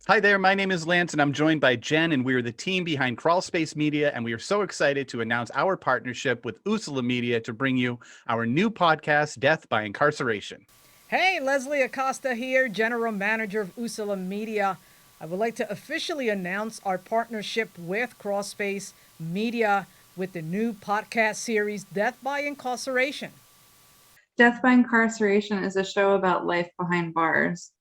Hi there, my name is Lance and I'm joined by Jen, and we are the team behind Crawlspace Media, and we are so excited to announce our partnership with Usula Media to bring you our new podcast, Death by Incarceration. Hey, Leslie Acosta here, General Manager of Usula Media. I would like to officially announce our partnership with Crawlspace Media with the new podcast series, Death by Incarceration. Death by Incarceration is a show about life behind bars.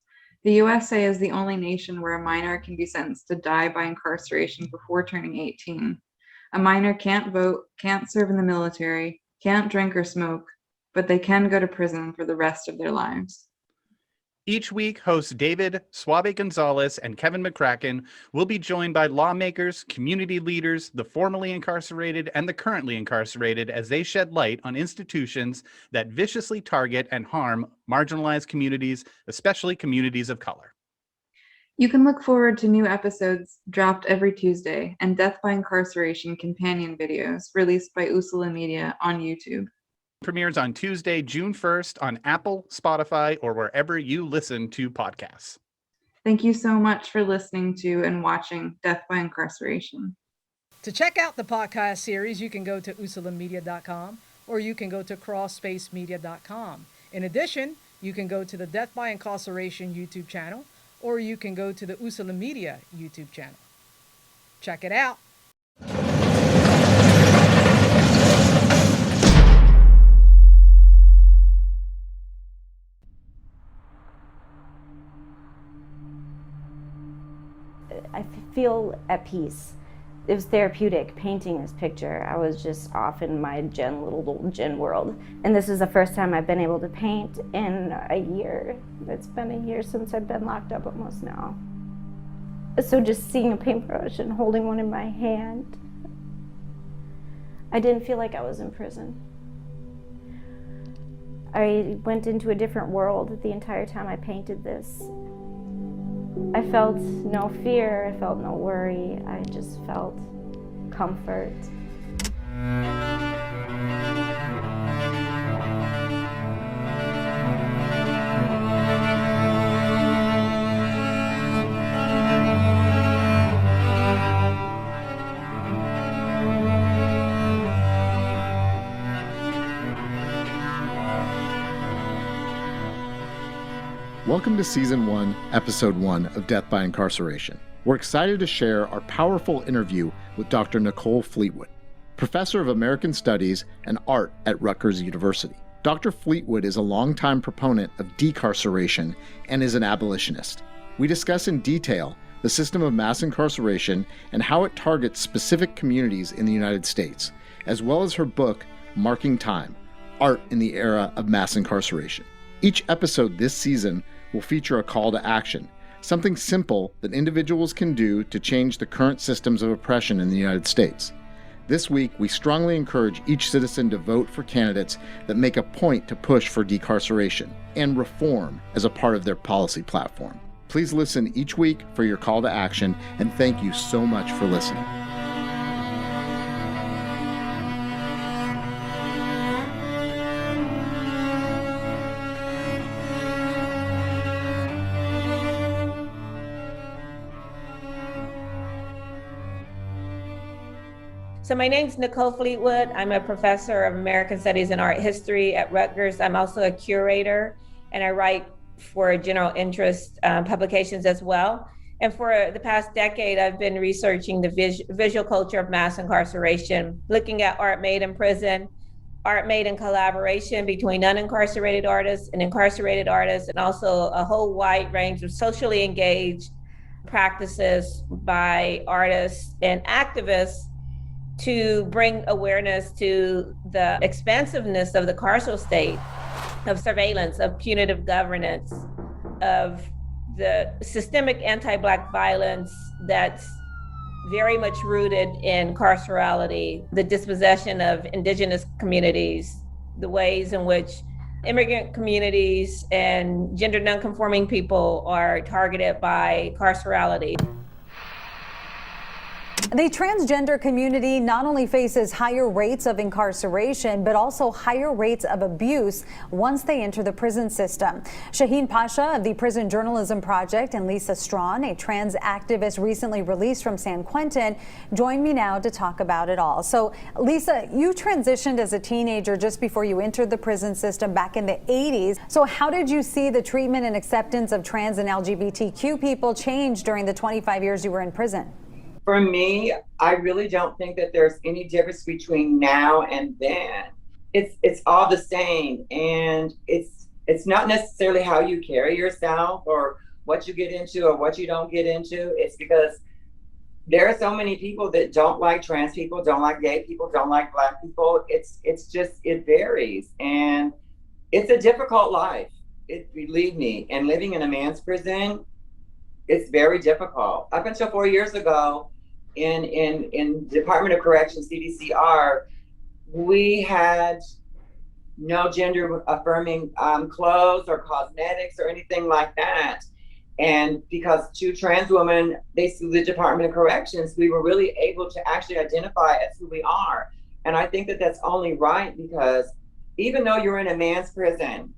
The USA is the only nation where a minor can be sentenced to die by incarceration before turning 18. A minor can't vote, can't serve in the military, can't drink or smoke, but they can go to prison for the rest of their lives. Each week, hosts David, Suave Gonzalez, and Kevin McCracken will be joined by lawmakers, community leaders, the formerly incarcerated and the currently incarcerated, as they shed light on institutions that viciously target and harm marginalized communities, especially communities of color. You can look forward to new episodes dropped every Tuesday and Death by Incarceration companion videos released by Usula Media on YouTube. Premieres on Tuesday, June 1st on Apple, Spotify, or wherever you listen to podcasts. Thank you so much for listening to and watching Death by Incarceration. To check out the podcast series, you can go to usulamedia.com or you can go to crawlspacemedia.com. In addition, you can go to the Death by Incarceration YouTube channel or you can go to the Usula Media YouTube channel. Check it out. I feel at peace. It was therapeutic painting this picture. I was just off in my little Jen world. And this is the first time I've been able to paint in a year. It's been a year since I've been locked up almost now. So just seeing a paintbrush and holding one in my hand, I didn't feel like I was in prison. I went into a different world the entire time I painted this. I felt no fear, I felt no worry, I just felt comfort. Welcome to Season 1, Episode 1 of Death by Incarceration. We're excited to share our powerful interview with Dr. Nicole Fleetwood, Professor of American Studies and Art at Rutgers University. Dr. Fleetwood is a longtime proponent of decarceration and is an abolitionist. We discuss in detail the system of mass incarceration and how it targets specific communities in the United States, as well as her book, Marking Time, Art in the Era of Mass Incarceration. Each episode this season will feature a call to action, something simple that individuals can do to change the current systems of oppression in the United States. This week, we strongly encourage each citizen to vote for candidates that make a point to push for decarceration and reform as a part of their policy platform. Please listen each week for your call to action, and thank you so much for listening. So my name's Nicole Fleetwood. I'm a professor of American Studies and Art History at Rutgers. I'm also a curator, and I write for general interest publications as well. And for the past decade, I've been researching the visual culture of mass incarceration, looking at art made in prison, art made in collaboration between unincarcerated artists and incarcerated artists, and also a whole wide range of socially engaged practices by artists and activists to bring awareness to the expansiveness of the carceral state, of surveillance, of punitive governance, of the systemic anti-Black violence that's very much rooted in carcerality, the dispossession of indigenous communities, the ways in which immigrant communities and gender nonconforming people are targeted by carcerality. The transgender community not only faces higher rates of incarceration, but also higher rates of abuse once they enter the prison system. Shaheen Pasha of the Prison Journalism Project and Lisa Strawn, a trans activist recently released from San Quentin, join me now to talk about it all. So, Lisa, you transitioned as a teenager just before you entered the prison system back in the 80s. So how did you see the treatment and acceptance of trans and LGBTQ people change during the 25 years you were in prison? For me, I really don't think that there's any difference between now and then. It's all the same, and it's not necessarily how you carry yourself or what you get into or what you don't get into. It's because there are so many people that don't like trans people, don't like gay people, don't like Black people. It's just, it varies, and it's a difficult life. Believe me, and living in a man's prison, it's very difficult. Up until 4 years ago, in Department of Corrections, CDCR, we had no gender affirming clothes or cosmetics or anything like that. And because two trans women, they sued the Department of Corrections, we were really able to actually identify as who we are. And I think that that's only right, because even though you're in a man's prison,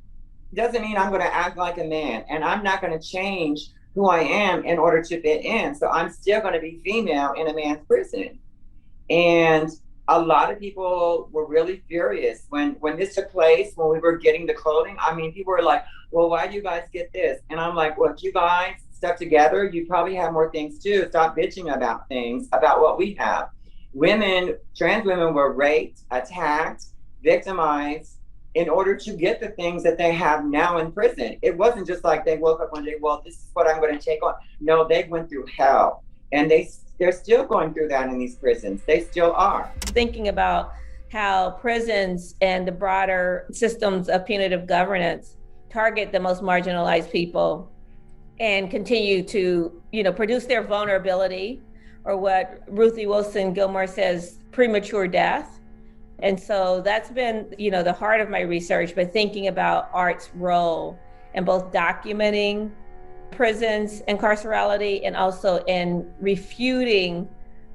doesn't mean I'm going to act like a man, and I'm not going to change who I am in order to fit in. So I'm still going to be female in a man's prison. And a lot of people were really furious when this took place, when we were getting the clothing. I mean, people were like, well, why do you guys get this? And I'm like, well, if you guys stuck together, you probably have more things too. Stop bitching about things, about what we have. Women, trans women were raped, attacked, victimized in order to get the things that they have now in prison. It wasn't just like they woke up one day, well, this is what I'm going to take on. No, they went through hell, and they're still going through that in these prisons. They still are. Thinking about how prisons and the broader systems of punitive governance target the most marginalized people and continue to, produce their vulnerability, or what Ruthie Wilson Gilmore says, premature death. And so that's been, the heart of my research, but thinking about art's role in both documenting prisons and carcerality, and also in refuting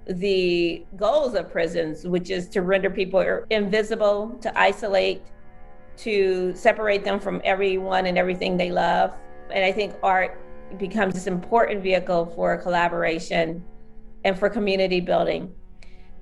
the goals of prisons, which is to render people invisible, to isolate, to separate them from everyone and everything they love. And I think art becomes this important vehicle for collaboration and for community building.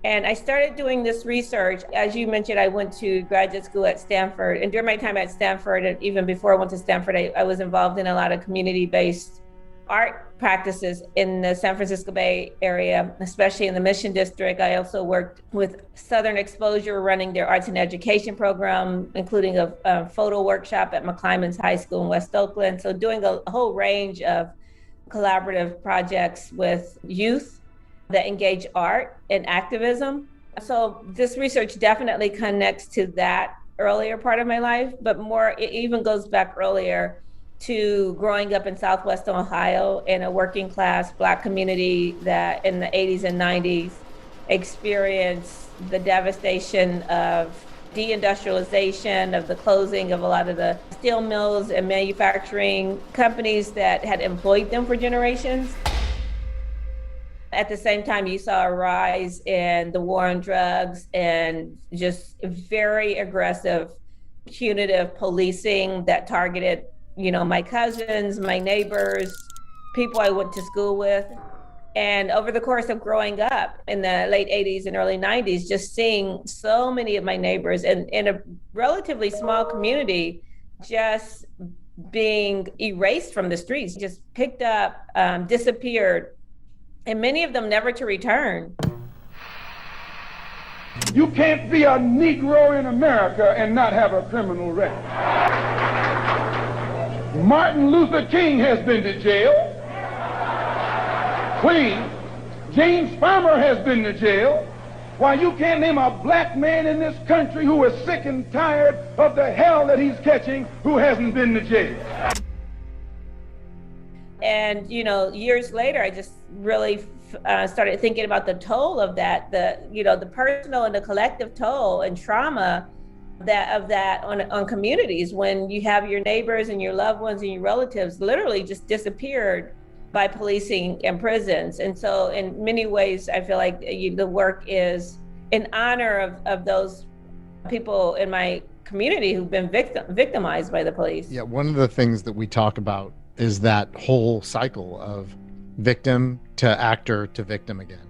And I started doing this research. As you mentioned, I went to graduate school at Stanford. And during my time at Stanford, and even before I went to Stanford, I was involved in a lot of community-based art practices in the San Francisco Bay Area, especially in the Mission District. I also worked with Southern Exposure, running their arts and education program, including a photo workshop at McClymonds High School in West Oakland. So doing a whole range of collaborative projects with youth that engage art and activism. So this research definitely connects to that earlier part of my life, but more, it even goes back earlier to growing up in Southwest Ohio in a working class Black community that in the 80s and 90s experienced the devastation of deindustrialization, of the closing of a lot of the steel mills and manufacturing companies that had employed them for generations. At the same time, you saw a rise in the war on drugs and just very aggressive, punitive policing that targeted, my cousins, my neighbors, people I went to school with. And over the course of growing up in the late 80s and early 90s, just seeing so many of my neighbors in a relatively small community just being erased from the streets, just picked up, disappeared, and many of them never to return. You can't be a Negro in America and not have a criminal record. Martin Luther King has been to jail. Queen James Farmer has been to jail. Why, you can't name a Black man in this country who is sick and tired of the hell that he's catching who hasn't been to jail. And, years later, I just really started thinking about the toll of that, the personal and the collective toll and trauma of that on communities, when you have your neighbors and your loved ones and your relatives literally just disappeared by policing in prisons. And so in many ways, I feel like the work is in honor of those people in my community who've been victimized by the police. Yeah, one of the things that we talk about is that whole cycle of victim to actor to victim again,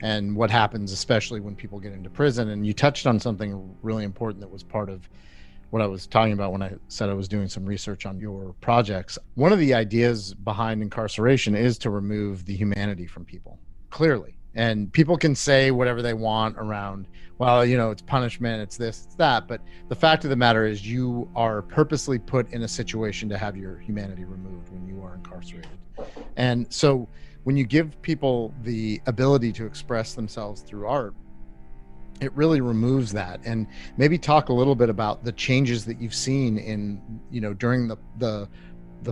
and what happens especially when people get into prison. And you touched on something really important that was part of what I was talking about when I said I was doing some research on your projects. One of the ideas behind incarceration is to remove the humanity from people, clearly. And people can say whatever they want around, well, you know, it's punishment, it's this, it's that. But the fact of the matter is you are purposely put in a situation to have your humanity removed when you are incarcerated. And so when you give people the ability to express themselves through art, it really removes that. And maybe talk a little bit about the changes that you've seen in, you know, during the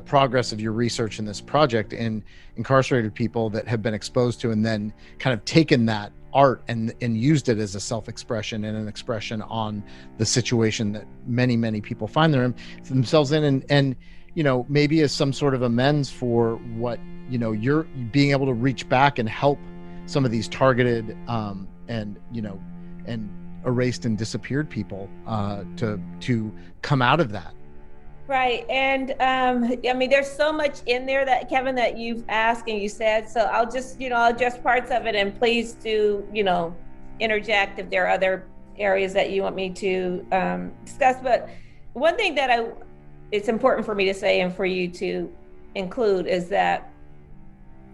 progress of your research in this project in incarcerated people that have been exposed to and then kind of taken that art and used it as a self-expression and an expression on the situation that many people find themselves in, and you know, maybe as some sort of amends for what, you know, you're being able to reach back and help some of these targeted and, you know, and erased and disappeared people to come out of that. Right. And I mean, there's so much in there that, Kevin, that you've asked and you said, so I'll just, you know, I'll address parts of it, and please do, you know, interject if there are other areas that you want me to discuss. But one thing that it's important for me to say and for you to include is that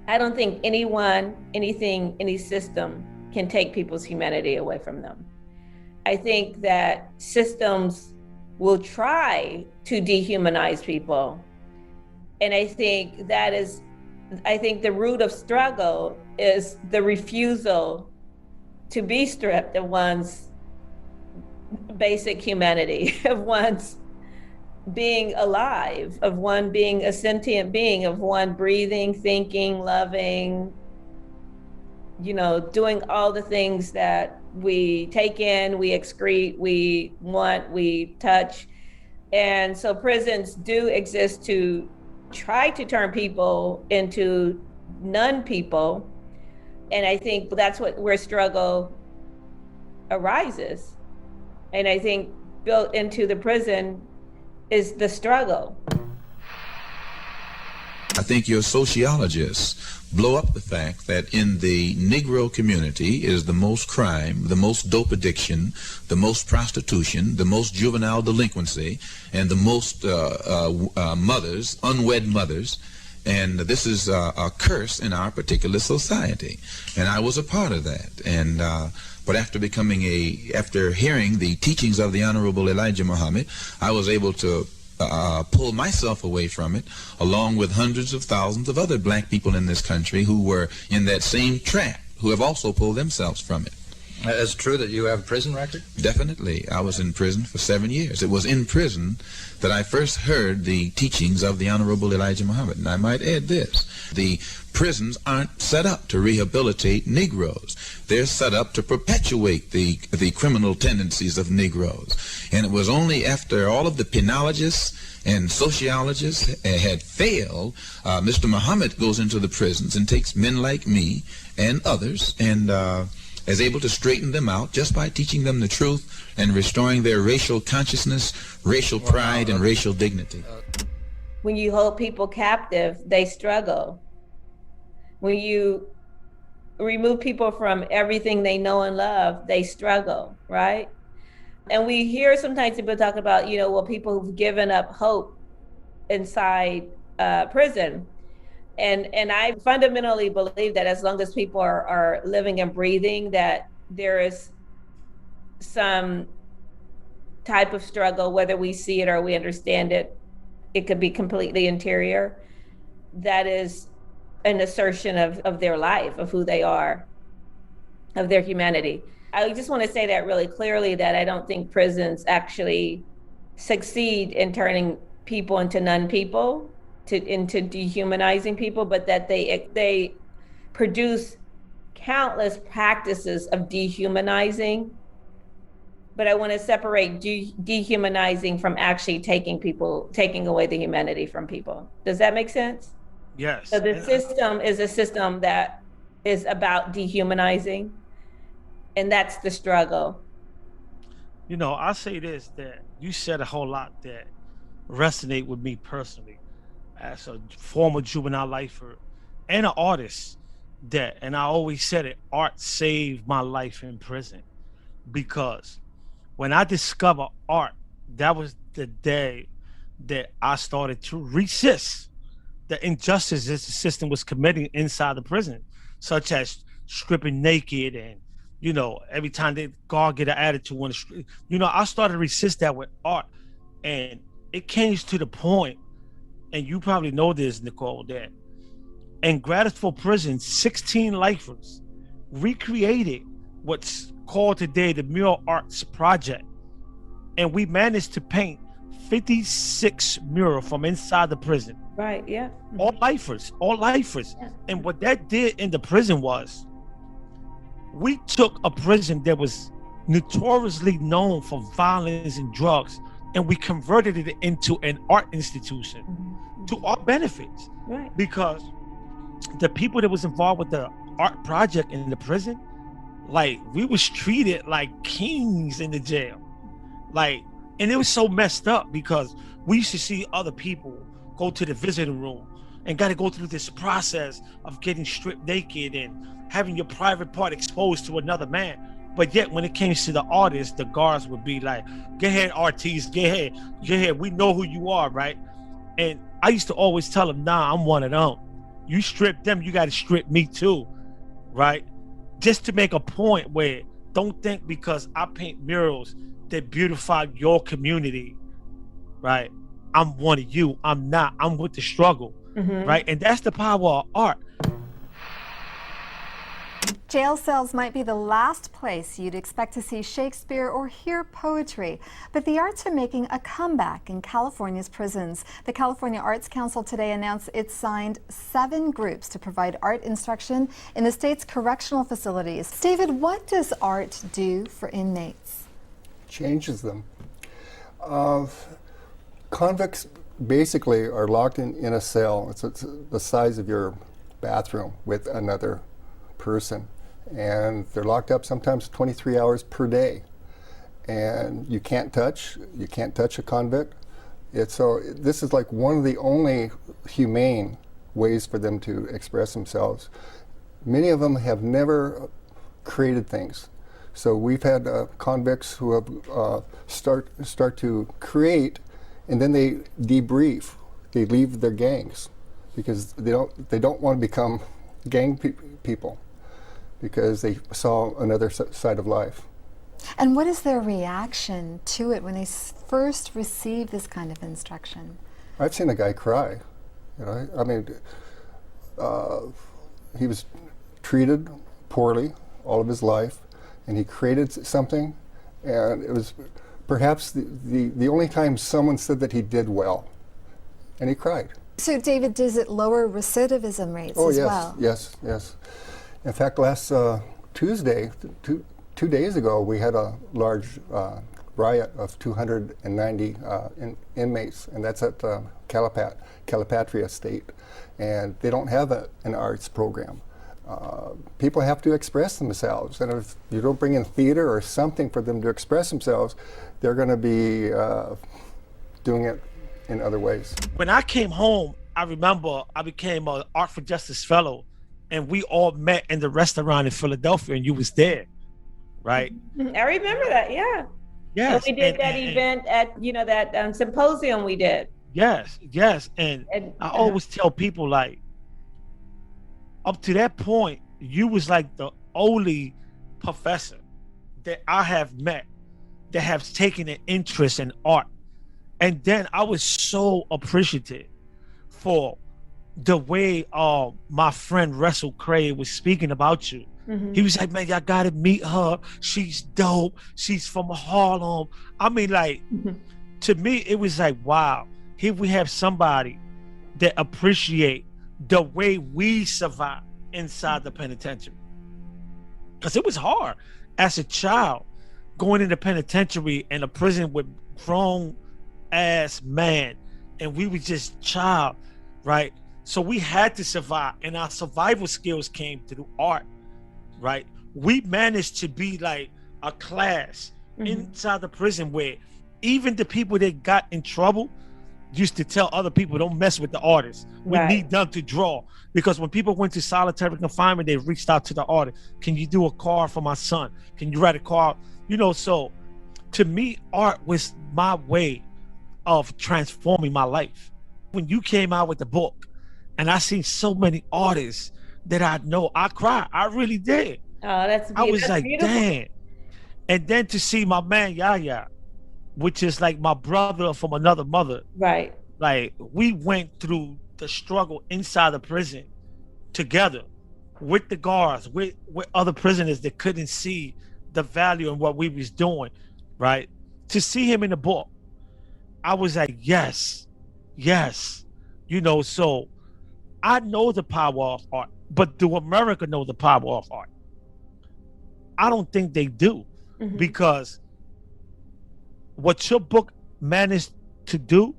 I don't think anyone, anything, any system can take people's humanity away from them. I think that systems will try to dehumanize people. And I think the root of struggle is the refusal to be stripped of one's basic humanity, of one's being alive, of one being a sentient being, of one breathing, thinking, loving, you know, doing all the things that we take in, we excrete, we want, we touch. And so prisons do exist to try to turn people into non-people. And I think that's where struggle arises. And I think built into the prison is the struggle. I think your sociologists blow up the fact that in the Negro community is the most crime, the most dope addiction, the most prostitution, the most juvenile delinquency, and the most mothers, unwed mothers. And this is a curse in our particular society. And I was a part of that. And but after hearing the teachings of the Honorable Elijah Muhammad, I was able to pull myself away from it, along with hundreds of thousands of other black people in this country who were in that same trap, who have also pulled themselves from it. Is it true that you have a prison record? Definitely. I was in prison for 7 years. It was in prison that I first heard the teachings of the Honorable Elijah Muhammad. And I might add this: the prisons aren't set up to rehabilitate Negroes. They're set up to perpetuate the criminal tendencies of Negroes. And it was only after all of the penologists and sociologists had failed, Mr. Muhammad goes into the prisons and takes men like me and others and is able to straighten them out just by teaching them the truth and restoring their racial consciousness, racial pride, and racial dignity. When you hold people captive, they struggle. When you remove people from everything they know and love, they struggle, right? And we hear sometimes people talk about, you know, well, people who've given up hope inside prison. And I fundamentally believe that as long as people are living and breathing, that there is some type of struggle, whether we see it or we understand it. It could be completely interior. That is an assertion of their life, of who they are, of their humanity. I just want to say that really clearly, that I don't think prisons actually succeed in turning people into non-people, into dehumanizing people, but that they produce countless practices of dehumanizing. But I want to separate dehumanizing from actually taking away the humanity from people. Does that make sense? Yes. So the system is a system that is about dehumanizing, and that's the struggle. You know, I say this, that you said a whole lot that resonate with me personally as a former juvenile lifer and an artist, that, and I always said it, art saved my life in prison, because when I discovered art, that was the day that I started to resist the injustices the system was committing inside the prison, such as stripping naked, and, you know, every time the guard get an attitude on the street, you know, I started to resist that with art. And it came to the point, and you probably know this, Nicole, that in Gratisville Prison, 16 lifers recreated what's called today the Mural Arts Project. And we managed to paint 56 murals from inside the prison. Right, yeah. All lifers. Yeah. And what that did in the prison was, we took a prison that was notoriously known for violence and drugs, and we converted it into an art institution to our benefits. Right. Because the people that was involved with the art project in the prison, like, we was treated like kings in the jail. Like, and it was so messed up, because we used to see other people go to the visiting room and got to go through this process of getting stripped naked and having your private part exposed to another man. But yet when it came to the artists, the guards would be like, "Go ahead, artiste, go ahead, we know who you are," right? And I used to always tell them, "Nah, I'm one of them. You strip them, you got to strip me too," right? Just to make a point where, don't think because I paint murals that beautify your community, right, I'm one of you. I'm not. I'm with the struggle, right? And that's the power of art. Jail cells might be the last place you'd expect to see Shakespeare or hear poetry, but the arts are making a comeback in California's prisons. The California Arts Council today announced it signed 7 groups to provide art instruction in the state's correctional facilities. David, what does art do for inmates? Changes them. Convicts basically are locked in a cell. It's the size of your bathroom with another person, and they're locked up sometimes 23 hours per day, and you can't touch a convict. So this is like one of the only humane ways for them to express themselves. Many of them have never created things. So we've had convicts who have start to create, and then they debrief. They leave their gangs because they don't want to become gang people, because they saw another side of life. And what is their reaction to it when they first receive this kind of instruction? I've seen a guy cry. You know, I mean, he was treated poorly all of his life, and he created something, and it was perhaps the only time someone said that he did well, and he cried. So David, does it lower recidivism rates as well? Yes. In fact, last Tuesday, two days ago, we had a large riot of 290 inmates, and that's at Calipatria State, and they don't have an arts program. People have to express themselves, and if you don't bring in theater or something for them to express themselves, they're going to be doing it in other ways. When I came home, I remember I became an Art for Justice fellow, and we all met in the restaurant in Philadelphia, and you was there, right? I remember that, yeah. Yes. And we did that event at, that symposium we did. Yes. And I always tell people, like, up to that point, you was like the only professor that I have met that has taken an interest in art. And then I was so appreciative for the way my friend Russell Cray was speaking about you. Mm-hmm. He was like, "Man, y'all gotta meet her. She's dope. She's from Harlem." I mean, like, to me, it was like, wow, here we have somebody that appreciate the way we survive inside the penitentiary. Because it was hard as a child going into penitentiary and a prison with grown ass man, and we were just child, right? So we had to survive, and our survival skills came through art, right? We managed to be like a class inside the prison where even the people that got in trouble used to tell other people, don't mess with the artists. We need them to draw. Because when people went to solitary confinement, they reached out to the artist. Can you do a card for my son? Can you write a card? You know, so to me, art was my way of transforming my life. When you came out with the book, and I seen so many artists that I know, I cried. I really did. Oh, that's beautiful. I was like, beautiful. damn. And then to see my man Yaya, which is like my brother from another mother. Right. Like, we went through the struggle inside the prison together with the guards, with other prisoners that couldn't see the value in what we was doing, right? To see him in the book, I was like, yes. You know, so I know the power of art, but do America know the power of art? I don't think they do, because what your book managed to do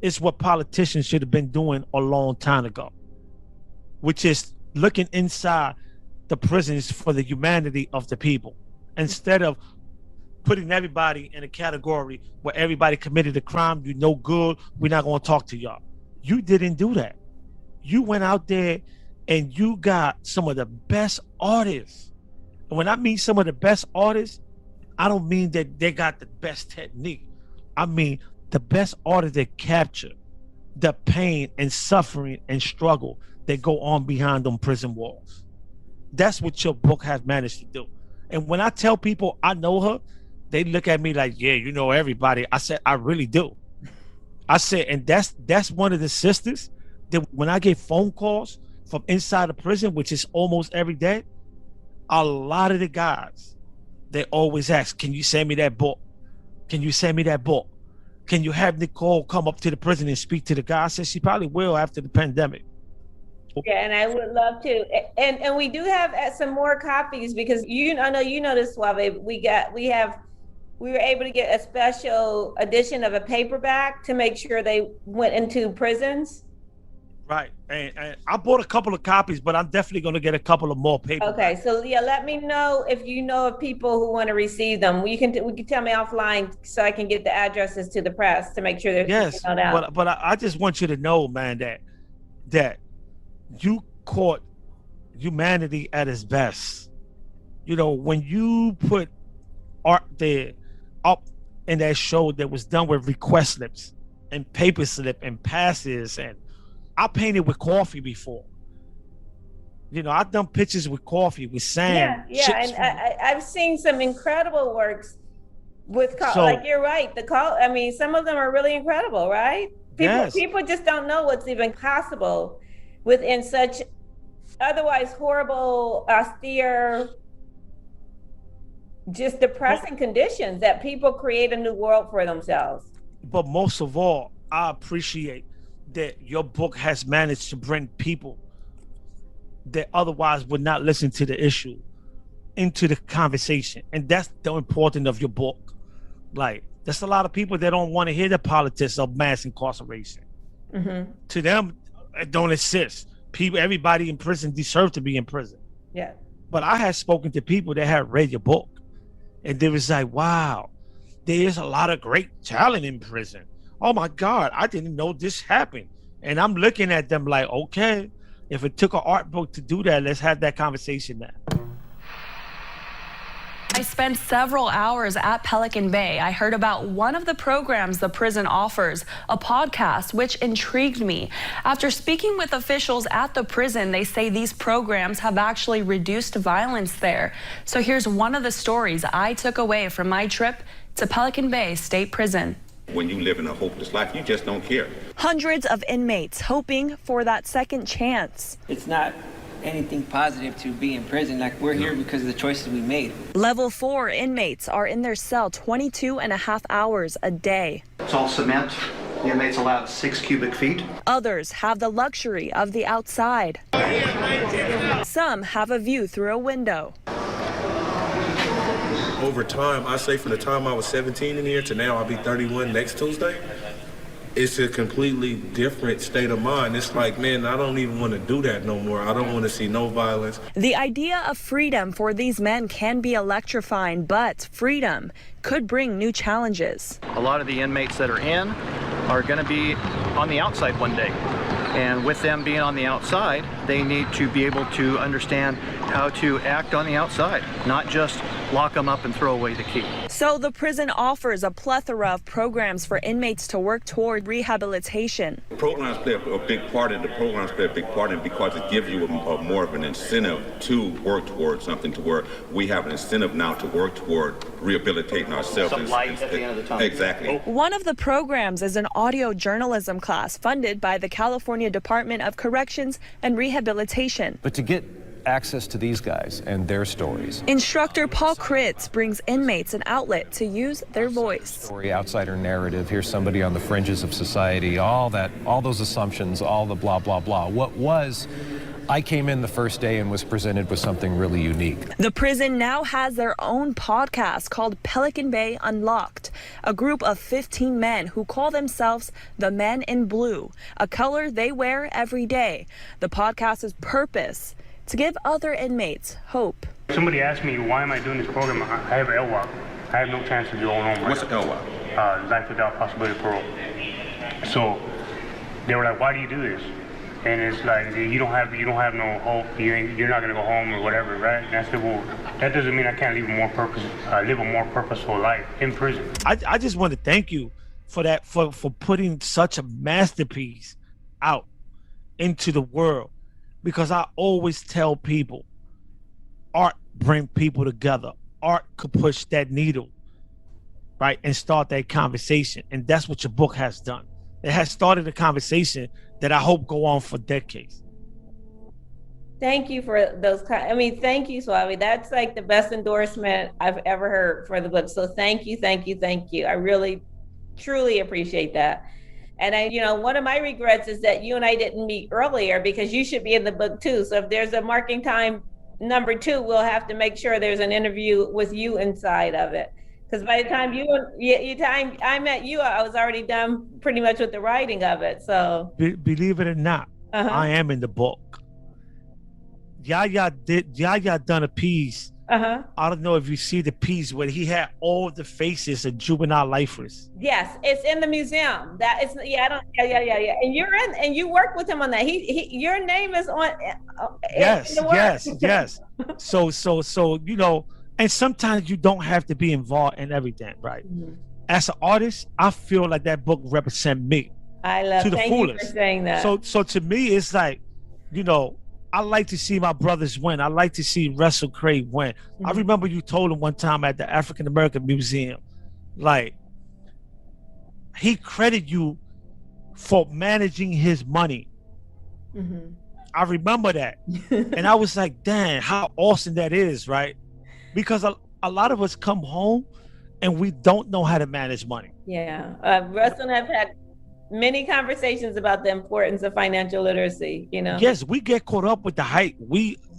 is what politicians should have been doing a long time ago, which is looking inside the prisons for the humanity of the people, instead of putting everybody in a category where everybody committed a crime, you no good, we're not going to talk to y'all. You didn't do that. You went out there and you got some of the best artists. And when I mean some of the best artists, I don't mean that they got the best technique. I mean the best artists that capture the pain and suffering and struggle that go on behind them prison walls. That's what your book has managed to do. And when I tell people I know her, they look at me like, yeah, you know everybody. I said, I really do. I said, and that's one of the sisters that when I get phone calls from inside the prison, which is almost every day, a lot of the guys, they always ask, can you send me that book? Can you send me that book? Can you have Nicole come up to the prison and speak to the guy? I said she probably will after the pandemic. Yeah, and I would love to. And we do have some more copies, because I know you know this, Suave. We were able to get a special edition of a paperback to make sure they went into prisons. Right, and I bought a couple of copies, but I'm definitely going to get a couple of more paperbacks. Okay, so yeah, let me know if you know of people who want to receive them. We can tell me offline so I can get the addresses to the press to make sure they're yes. out. But I just want you to know, man, that you caught humanity at its best. You know, when you put art there up in that show that was done with request slips and paper slip and passes, and I painted with coffee before. You know, I've done pictures with coffee, with sand. Yeah, and I've seen some incredible works with like you're right. Some of them are really incredible, right? People just don't know what's even possible within such otherwise horrible, austere, just depressing conditions that people create a new world for themselves. But most of all, I appreciate that your book has managed to bring people that otherwise would not listen to the issue into the conversation. And that's the importance of your book. Like, there's a lot of people that don't want to hear the politics of mass incarceration. To them, it don't exist. Everybody in prison deserves to be in prison. Yeah. But I had spoken to people that had read your book, and they was like, wow, there is a lot of great talent in prison. Oh my God, I didn't know this happened. And I'm looking at them like, okay, if it took an art book to do that, let's have that conversation now. I spent several hours at Pelican Bay. I heard about one of the programs the prison offers, a podcast, which intrigued me. After speaking with officials at the prison, they say these programs have actually reduced violence there. So here's one of the stories I took away from my trip to Pelican Bay State Prison. When you live in a hopeless life, you just don't care. Hundreds of inmates hoping for that second chance. It's not anything positive to be in prison. Like, we're here because of the choices we made. Level 4 inmates are in their cell 22 and a half hours a day. It's all cement. The inmates allowed 6 cubic feet. Others have the luxury of the outside. Some have a view through a window. Over time, I say from the time I was 17 in here to now, I'll be 31 next Tuesday. it's a completely different state of mind. It's like, man, I don't even want to do that no more. I don't want to see no violence. The idea of freedom for these men can be electrifying, but freedom could bring new challenges. A lot of the inmates that are in are going to be on the outside one day. And with them being on the outside, they need to be able to understand how to act on the outside, not just lock them up and throw away the key. So the prison offers a plethora of programs for inmates to work toward rehabilitation. Programs play a big part in it because it gives you a more of an incentive to work towards something, to where we have an incentive now to work toward rehabilitating ourselves. Some light at the end of the tunnel. Exactly. One of the programs is an audio journalism class funded by the California Department of Corrections and Rehabilitation. But to get access to these guys and their stories. Instructor Paul Kritz brings inmates an outlet to use their voice. Story, outsider narrative, here's somebody on the fringes of society, all those assumptions, all the blah, blah, blah. I came in the first day and was presented with something really unique. The prison now has their own podcast called Pelican Bay Unlocked, a group of 15 men who call themselves the Men in Blue, a color they wear every day. The podcast's purpose: to give other inmates hope. Somebody asked me, why am I doing this program? I have an LWOP. I have no chance of going home. What's an LWOP? Life without possibility of parole. So they were like, why do you do this? And it's like, you don't have no hope. You're not gonna go home or whatever, right? And I said, well, that doesn't mean I can't live a more purposeful life in prison. I just want to thank you for that, for putting such a masterpiece out into the world. Because I always tell people, art brings people together. Art could push that needle, right, and start that conversation. And that's what your book has done. It has started a conversation that I hope go on for decades. Thank you for those. Thank you, Suave. That's like the best endorsement I've ever heard for the book. So thank you, thank you, thank you. I really, truly appreciate that. And one of my regrets is that you and I didn't meet earlier, because you should be in the book too. So if there's a marking time number 2, we'll have to make sure there's an interview with you inside of it. Because by the time I met you, I was already done pretty much with the writing of it. So believe it or not, I am in the book. Yaya done a piece. I don't know if you see the piece where he had all the faces of juvenile lifers. Yes, it's in the museum. That is, yeah. And you're in, and you work with him on that. Your name is on. Yes. So and sometimes you don't have to be involved in everything, right? Mm-hmm. As an artist, I feel like that book represents me. I love. To the Thank fullest. you for saying that. So to me, it's like, I like to see my brothers win. I like to see Russell Craig win. Mm-hmm. I remember you told him one time at the African American Museum, like, he credited you for managing his money. Mm-hmm. I remember that. And I was like, damn, how awesome that is, right? Because a lot of us come home and we don't know how to manage money. Yeah. Russell and I have had many conversations about the importance of financial literacy, Yes, we get caught up with the hype.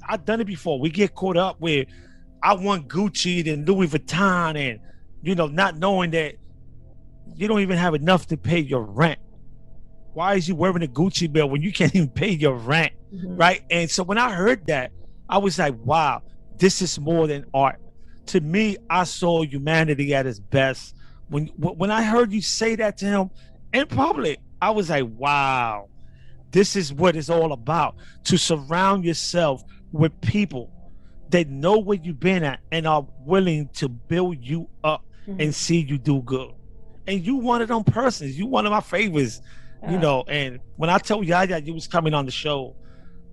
I've done it before. We get caught up with, I want Gucci and Louis Vuitton, and not knowing that you don't even have enough to pay your rent. Why is you wearing a Gucci bill when you can't even pay your rent? Mm-hmm. Right? And so when I heard that, I was like, wow, this is more than art. To me, I saw humanity at its best. When I heard you say that to him in public, I was like, wow, this is what it's all about. To surround yourself with people that know where you've been at and are willing to build you up and see you do good. And you one of them persons. You one of my favorites, And when I told Yaya you was coming on the show,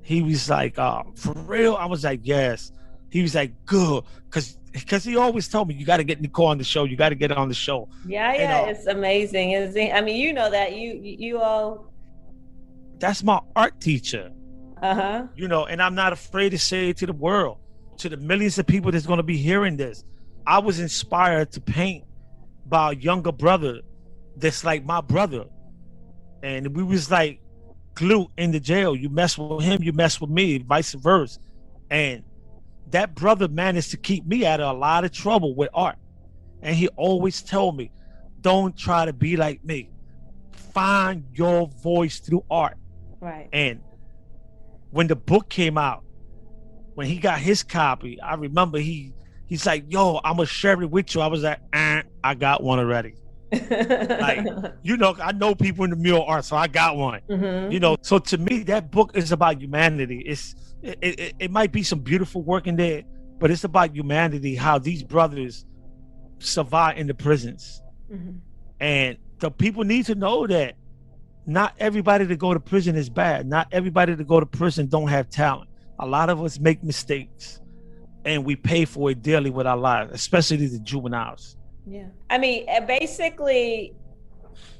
he was like, for real? I was like, yes. He was like, good, because he always told me, you got to get Nicole on the show. You got to get it on the show. Yeah, it's amazing. You know that you all. That's my art teacher. And I'm not afraid to say it to the world, to the millions of people that's going to be hearing this. I was inspired to paint by a younger brother that's like my brother, and we was like glue in the jail. You mess with him, you mess with me, vice versa, and that brother managed to keep me out of a lot of trouble with art. And he always told me, don't try to be like me. find your voice through art. Right. And when the book came out, when he got his copy, I remember he's like, yo, I'm gonna share it with you. I was like, I got one already. Like, I know people in the mural art, so I got one. So to me, that book is about humanity. It might be some beautiful work in there, but it's about humanity, how these brothers survive in the prisons. And the people need to know that not everybody that go to prison is bad. Not everybody that go to prison don't have talent. A lot of us make mistakes, and we pay for it dearly with our lives, especially the juveniles. Yeah. I mean, basically,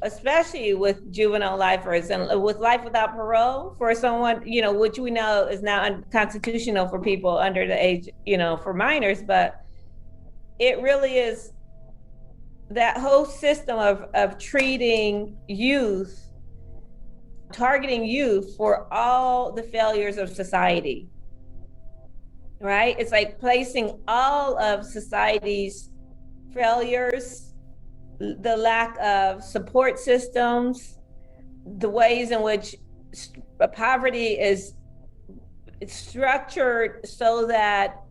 especially with juvenile lifers and with life without parole for someone, which we know is now unconstitutional for people under the age, for minors, but it really is that whole system of treating youth, targeting youth for all the failures of society, right? It's like placing all of society's failures, the lack of support systems, the ways in which poverty is structured so that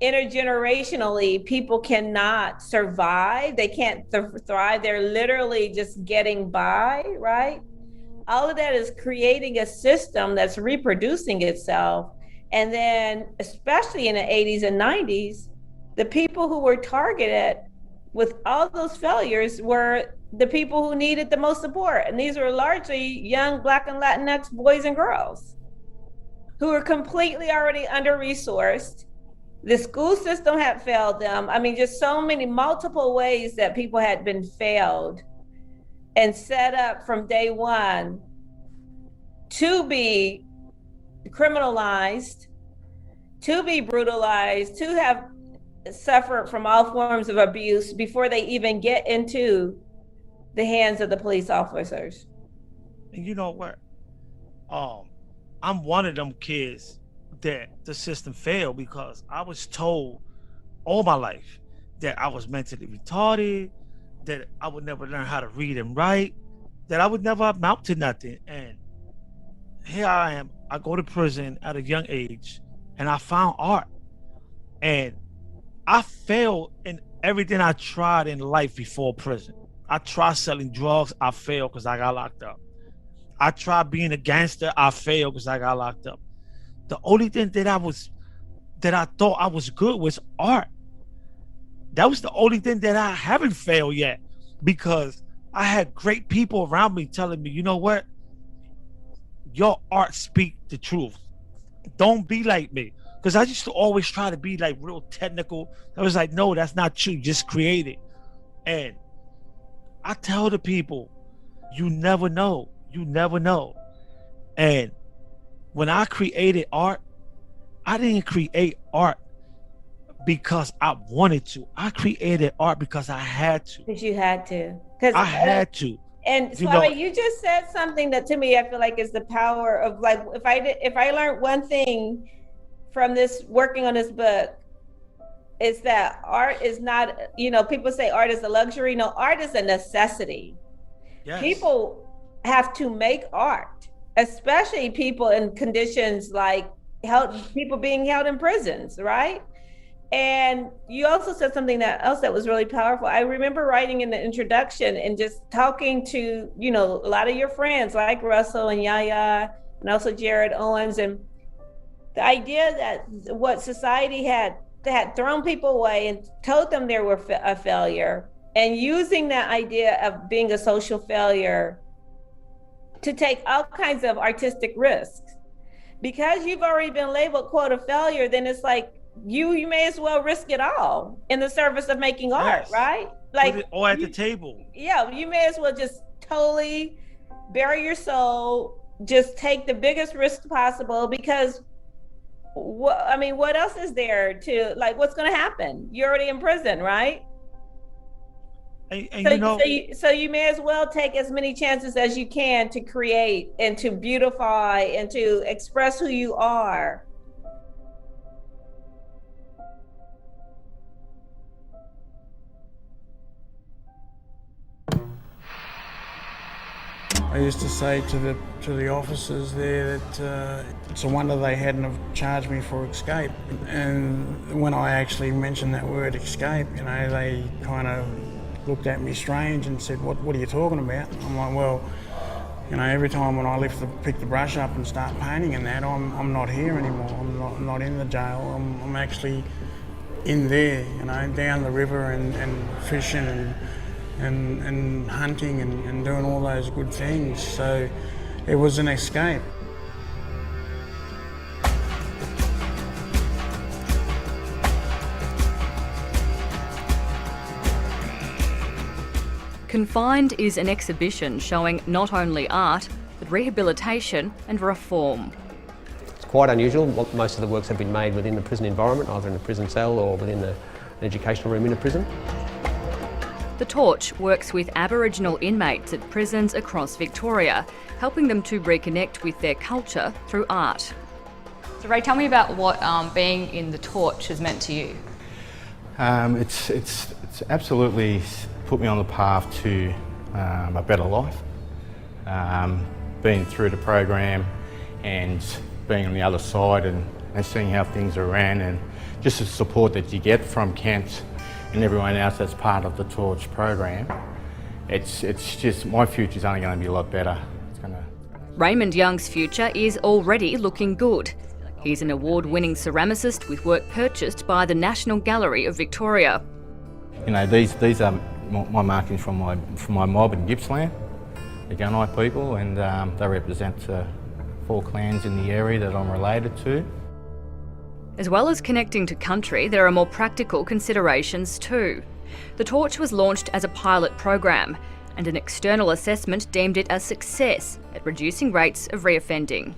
intergenerationally people cannot survive. They can't thrive. They're literally just getting by, right? All of that is creating a system that's reproducing itself. And then, especially in the 80s and 90s, the people who were targeted with all those failures were the people who needed the most support. And these were largely young Black and Latinx boys and girls who were completely already under-resourced. The school system had failed them. I mean, just so many multiple ways that people had been failed and set up from day one to be criminalized, to be brutalized, to have suffered from all forms of abuse before they even get into the hands of the police officers. And you know what? I'm one of them kids that the system failed because I was told all my life that I was mentally retarded, that I would never learn how to read and write, that I would never amount to nothing. And here I am, I go to prison at a young age and I found art. And I failed in everything I tried in life before prison. I tried selling drugs, I failed because I got locked up. I tried being a gangster, I failed because I got locked up. The only thing that I thought I was good was art. That was the only thing that I haven't failed yet, because I had great people around me telling me, you know what? Your art speak the truth. Don't be like me. Because I used to always try to be like real technical. I was like, no, that's not true. Just create it. And I tell the people, you never know. You never know. And when I created art, I didn't create art because I wanted to. I created art because I had to. Because you had to. I had to. And Suave, you just said something that to me I feel like is the power of, like, if I learned one thing from this, working on this book, is that art is not, people say art is a luxury. No, art is a necessity. Yes. People have to make art, especially people in conditions like people being held in prisons, right? And you also said something else that was really powerful. I remember writing in the introduction and just talking to, a lot of your friends like Russell and Yaya, and also Jared Owens, and the idea that what society had thrown people away and told them they were a failure, and using that idea of being a social failure to take all kinds of artistic risks. Because you've already been labeled, quote, a failure, then it's like, you may as well risk it all in the service of making art, yes. Right? Like, put it all at the table. Yeah, you may as well just totally bury your soul, just take the biggest risk possible, because what else is there to, like, what's going to happen? You're already in prison, right? So you may as well take as many chances as you can to create and to beautify and to express who you are. I used to say to the officers there that it's a wonder they hadn't have charged me for escape. And when I actually mentioned that word escape, you know, they kind of looked at me strange and said, what are you talking about? I'm like, well, you know, every time when I pick the brush up and start painting and that, I'm not here anymore. I'm not in the jail. I'm actually in there, you know, down the river and fishing and hunting and doing all those good things. So it was an escape. Confined is an exhibition showing not only art, but rehabilitation and reform. It's quite unusual. Most of the works have been made within the prison environment, either in a prison cell or within an educational room in a prison. The Torch works with Aboriginal inmates at prisons across Victoria, helping them to reconnect with their culture through art. So Ray, tell me about what being in the Torch has meant to you. It's absolutely put me on the path to a better life. Being through the program and being on the other side and seeing how things are ran, and just the support that you get from Kent and everyone else that's part of the Torch program, it's just, my future's only going to be a lot better. Raymond Young's future is already looking good. He's an award-winning ceramicist with work purchased by the National Gallery of Victoria. You know, these are my markings from my mob in Gippsland, the Gunai people, and they represent 4 clans in the area that I'm related to. As well as connecting to country, there are more practical considerations too. The Torch was launched as a pilot program, and an external assessment deemed it a success at reducing rates of reoffending.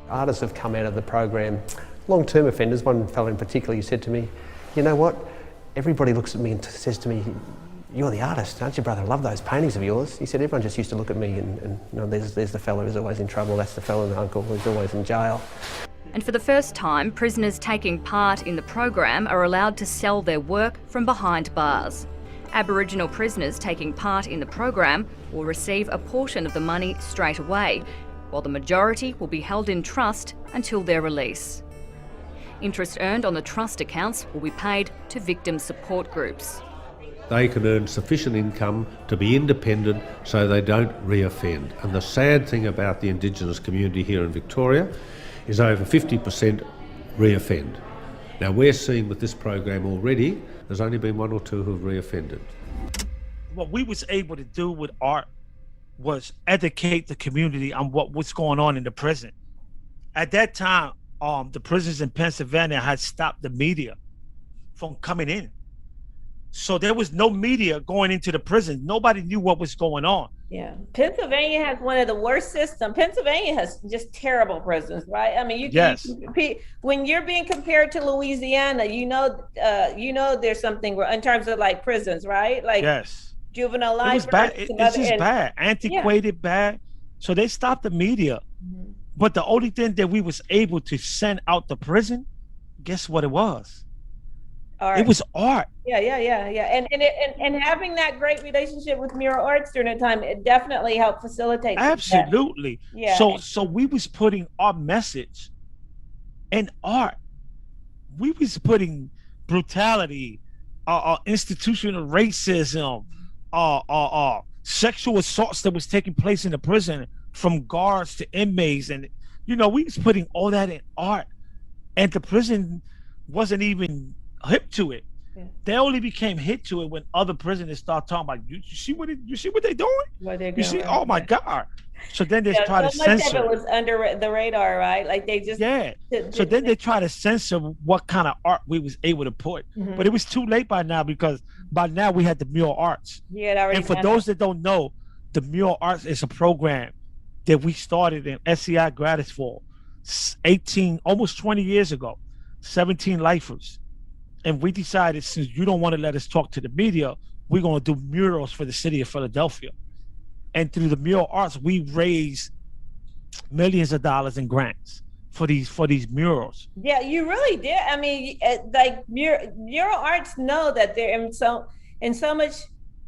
Artists have come out of the program, long-term offenders. One fellow in particular, he said to me, you know what, everybody looks at me and says to me, you're the artist, aren't you, brother? I love those paintings of yours. He said, everyone just used to look at me and you know, there's the fellow who's always in trouble, that's the fellow, the uncle who's always in jail. And for the first time, prisoners taking part in the program are allowed to sell their work from behind bars. Aboriginal prisoners taking part in the program will receive a portion of the money straight away, while the majority will be held in trust until their release. Interest earned on the trust accounts will be paid to victim support groups. They can earn sufficient income to be independent so they don't reoffend. And the sad thing about the Indigenous community here in Victoria is over 50% reoffend. Now we're seeing with this program already, there's only been 1 or 2 who've reoffended. What we was able to do with art was educate the community on what's going on in the prison. At that time, the prisons in Pennsylvania had stopped the media from coming in. So there was no media going into the prison. Nobody knew what was going on. Yeah, Pennsylvania has one of the worst systems. Pennsylvania has just terrible prisons, right? I mean, when you're being compared to Louisiana, you know there's something in terms of like prisons, right? Like juvenile life. It was bad. It's just bad, antiquated, bad. So they stopped the media. Mm-hmm. But the only thing that we was able to send out the prison, guess what it was? Art. It was art. Yeah. And having that great relationship with Mural Arts during that time, it definitely helped facilitate. Absolutely. That. Yeah. So we was putting our message in art. We was putting brutality, institutional racism, sexual assaults that was taking place in the prison from guards to inmates, and we was putting all that in art, and the prison wasn't even hip to it. Yeah. They only became hip to it when other prisoners start talking about, you see what they're doing? You see, oh my God. So then they try to censor. So much of it was under the radar, right? Like they just So then they try to censor what kind of art we was able to put. Mm-hmm. But it was too late by now, because by now we had the Mural Arts. And for those that don't know, the Mural Arts is a program that we started in SCI Gratis for almost 20 years ago, 17 lifers. And we decided, since you don't want to let us talk to the media, we're going to do murals for the city of Philadelphia. And through the Mural Arts, we raised millions of dollars in grants for these murals. Yeah, you really did. I mean, like Mural Arts know that they're in so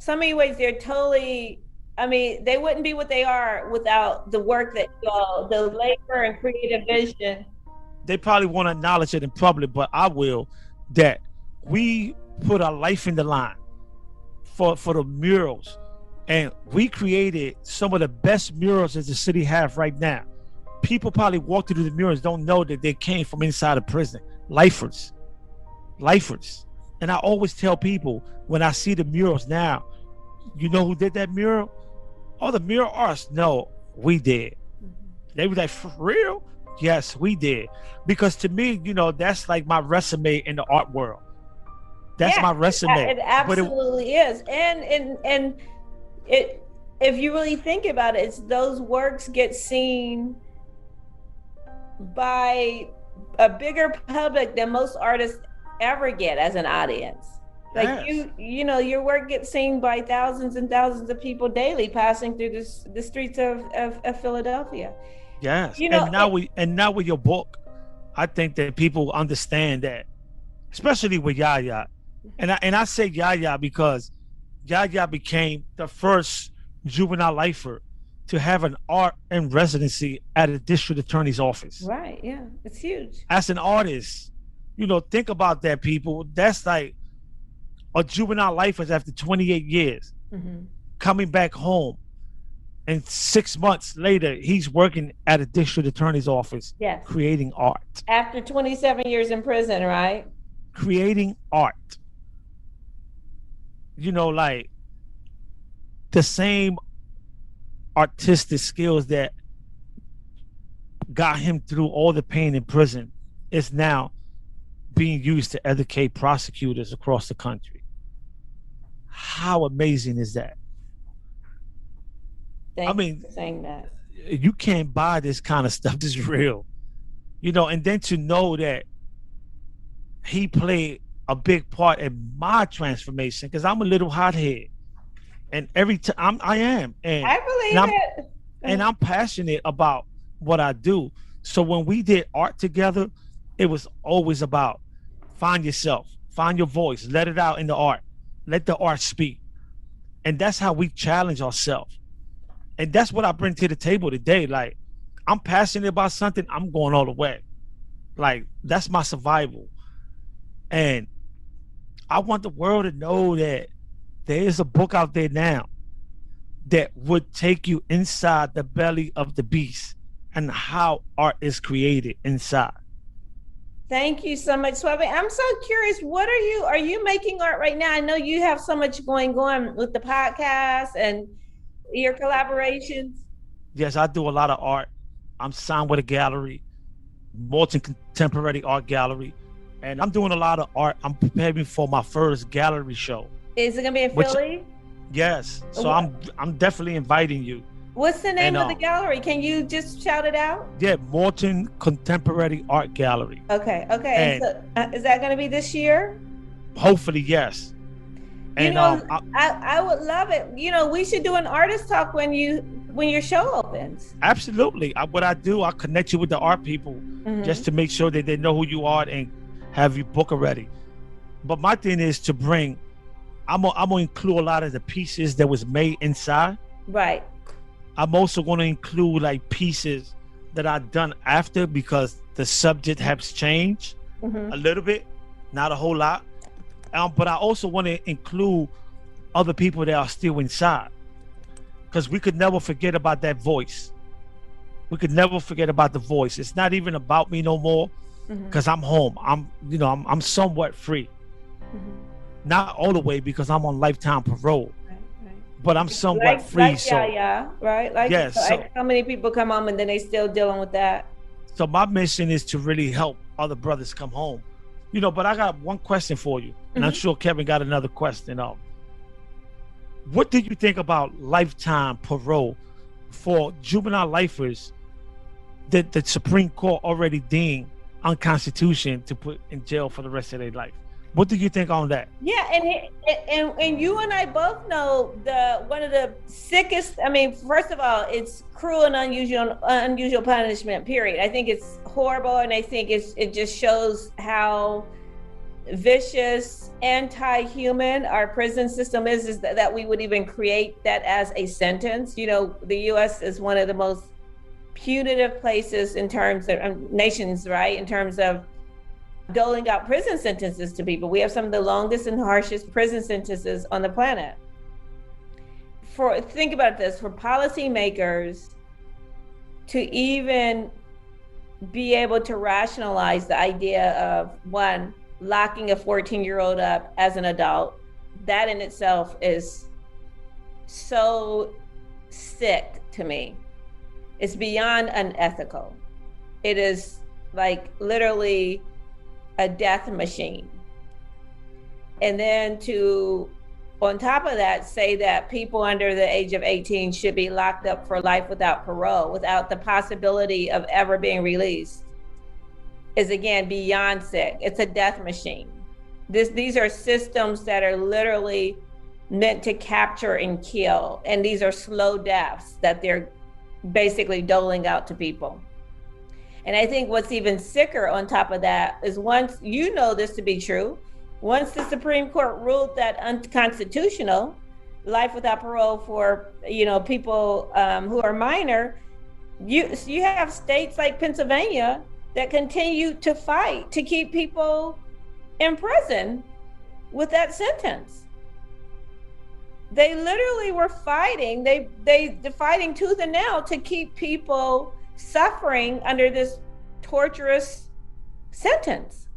many ways they're totally I mean, they wouldn't be what they are without the work that the labor and creative vision. They probably won't acknowledge it in public, but I will, that we put our life in the line for the murals. And we created some of the best murals that the city have right now. People probably walk through the murals, don't know that they came from inside a prison. Lifers. And I always tell people when I see the murals now, you know who did that mural? Oh, the mural artists. No, we did. They were like, for real? Yes, we did. Because to me, you know, that's like my resume in the art world. That's my resume. It absolutely is. And if you really think about it, it's those works get seen by a bigger public than most artists ever get as an audience. Like you know, your work gets seen by thousands and thousands of people daily passing through the streets of Philadelphia. Yes, you know, and now with your book, I think that people understand that, especially with Yaya, and I say Yaya because Yaya became the first juvenile lifer to have an art in residency at a district attorney's office. Right, yeah, it's huge. As an artist, you know, think about that, people. That's like a juvenile lifer after 28 years coming back home, and 6 months later he's working at a district attorney's office, creating art after 27 years in prison, right? Creating art, you know, like the same artistic skills that got him through all the pain in prison is now being used to educate prosecutors across the country. How amazing is that? Thank you for saying that. You can't buy this kind of stuff. This is real, you know. And then to know that he played a big part in my transformation, because I'm a little hothead, and every time I am, and I believe it. And I'm passionate about what I do. So when we did art together, it was always about find yourself, find your voice, let it out in the art, let the art speak. And that's how we challenge ourselves. And that's what I bring to the table today. Like, I'm passionate about something, I'm going all the way. Like, that's my survival. And I want the world to know that there is a book out there now that would take you inside the belly of the beast and how art is created inside. Thank you so much, Suave. I'm so curious, are you making art right now? I know you have so much going with the podcast and your collaborations. Yes, I do a lot of art. I'm signed with a gallery, Morton Contemporary Art Gallery, and I'm doing a lot of art. I'm preparing for my first gallery show. Is it gonna be in Philly? Yes. So I'm definitely inviting you. What's the name of the gallery? Can you just shout it out? Yeah, Morton Contemporary Art Gallery. Okay. And so, is that going to be this year? Hopefully, yes. And I would love it. You know, we should do an artist talk when your show opens. Absolutely. What I do, I connect you with the art people just to make sure that they know who you are and have you book already. But my thing is to bring, I'm gonna include a lot of the pieces that was made inside. Right. I'm also going to include like pieces that I've done after, because the subject has changed a little bit, not a whole lot. But I also want to include other people that are still inside, because we could never forget about that voice. We could never forget about the voice. It's not even about me no more, because I'm home. I'm somewhat free. Not all the way, because I'm on lifetime parole. But I'm somewhat free. Right? Like how many people come home and then they still dealing with that? So my mission is to really help other brothers come home. You know, but I got one question for you, and I'm sure Kevin got another question. What do you think about lifetime parole for juvenile lifers that the Supreme Court already deemed unconstitutional to put in jail for the rest of their life? What do you think on that? Yeah, and you and I both know one of the sickest. I mean, first of all, it's cruel and unusual punishment. Period. I think it's horrible, and I think it just shows how vicious, anti-human our prison system is that we would even create that as a sentence. You know, the US is one of the most punitive places in terms of nations, right? In terms of doling out prison sentences to people. We have some of the longest and harshest prison sentences on the planet. Think about this, for policymakers to even be able to rationalize the idea of, one, locking a 14-year-old up as an adult, that in itself is so sick to me. It's beyond unethical. It is like literally a death machine. And then to, on top of that, say that people under the age of 18 should be locked up for life without parole, without the possibility of ever being released, is again beyond sick. It's a death machine. These are systems that are literally meant to capture and kill. And these are slow deaths that they're basically doling out to people. And I think what's even sicker on top of that is, once you know this to be true, once the Supreme Court ruled that unconstitutional, life without parole for, you know, people who are minor, you have states like Pennsylvania that continue to fight to keep people in prison with that sentence. They literally were fighting, they're fighting tooth and nail to keep people suffering under this torturous sentence.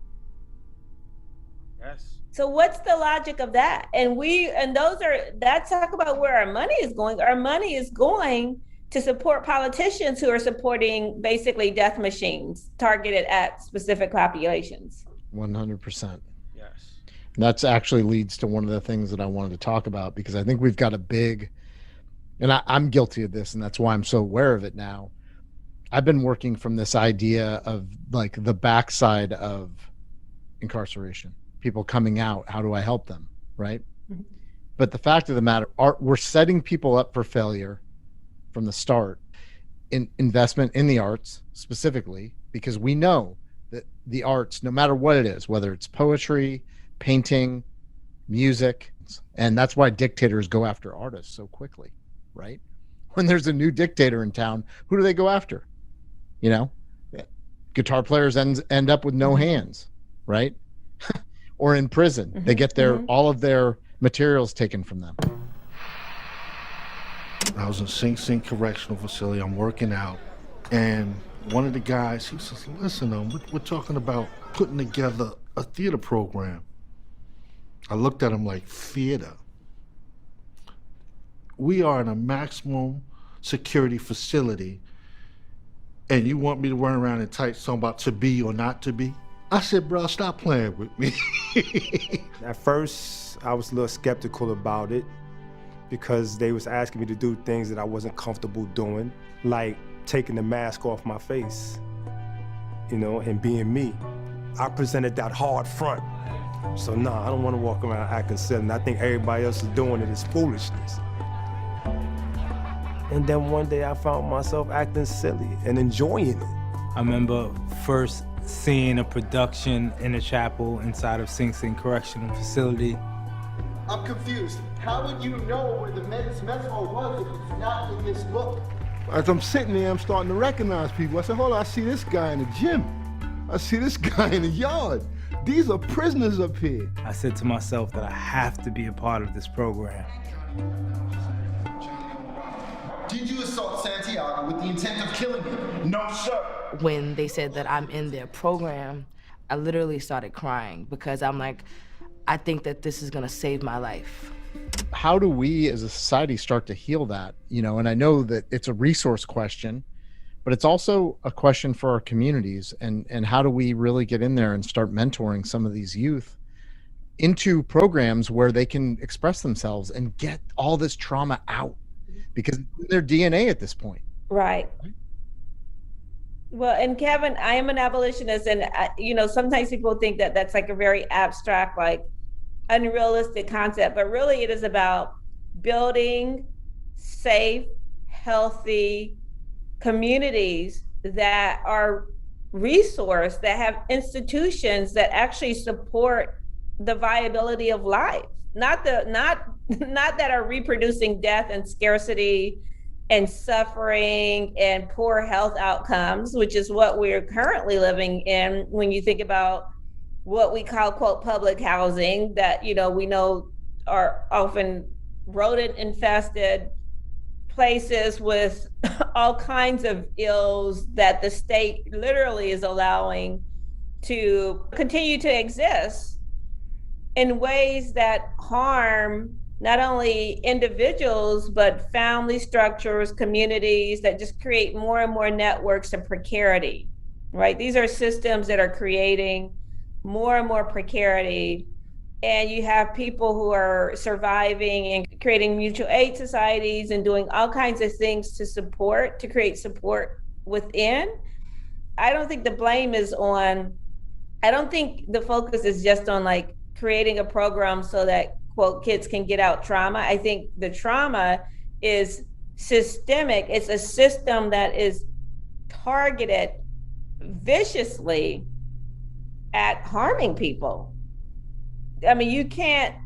Yes. So what's the logic of that? That's talk about where our money is going. Our money is going to support politicians who are supporting basically death machines targeted at specific populations. 100%. Yes. And that's actually leads to one of the things that I wanted to talk about, because I think we've got a big, and I'm guilty of this, and that's why I'm so aware of it now. I've been working from this idea of like the backside of incarceration, people coming out, how do I help them, right? Mm-hmm. But the fact of the matter, we're setting people up for failure from the start in investment in the arts specifically, because we know that the arts, no matter what it is, whether it's poetry, painting, music, and that's why dictators go after artists so quickly, right? When there's a new dictator in town, who do they go after? You know, guitar players end up with no hands, right? Or in prison, they get all of their materials taken from them. I was in Sing Sing Correctional Facility. I'm working out, and one of the guys, he says, listen, we're talking about putting together a theater program. I looked at him like, theater? We are in a maximum security facility, and you want me to run around and type something about to be or not to be? I said, bro, stop playing with me. At first, I was a little skeptical about it because they was asking me to do things that I wasn't comfortable doing, like taking the mask off my face, you know, and being me. I presented that hard front. So I don't want to walk around acting silly. And I think everybody else is doing it is foolishness. And then one day I found myself acting silly and enjoying it. I remember first seeing a production in a chapel inside of Sing Sing Correctional Facility. I'm confused. How would you know where the men's mess hall was if it's not in this book? As I'm sitting there, I'm starting to recognize people. I said, hold on, I see this guy in the gym. I see this guy in the yard. These are prisoners up here. I said to myself that I have to be a part of this program. Did you assault Santiago with the intent of killing him? No, sir. When they said that I'm in their program, I literally started crying because I'm like, I think that this is gonna save my life. How do we as a society start to heal that? You know, and I know that it's a resource question, but it's also a question for our communities, and how do we really get in there and start mentoring some of these youth into programs where they can express themselves and get all this trauma out, because it's in their DNA at this point. Right. Well, and Kevin, I am an abolitionist, and you know, sometimes people think that that's like a very abstract, like unrealistic concept, but really it is about building safe, healthy communities that are resourced, that have institutions that actually support the viability of life, not that are reproducing death and scarcity and suffering and poor health outcomes, which is what we're currently living in when you think about what we call, quote, public housing that, we know are often rodent infested places with all kinds of ills that the state literally is allowing to continue to exist in ways that harm not only individuals, but family structures, communities that just create more and more networks of precarity, right? These are systems that are creating more and more precarity. And you have people who are surviving and creating mutual aid societies and doing all kinds of things to create support within. I don't think the blame is on, I don't think the focus is just on like creating a program so that, quote, kids can get out trauma. I think the trauma is systemic. It's a system that is targeted viciously at harming people. I mean, you can't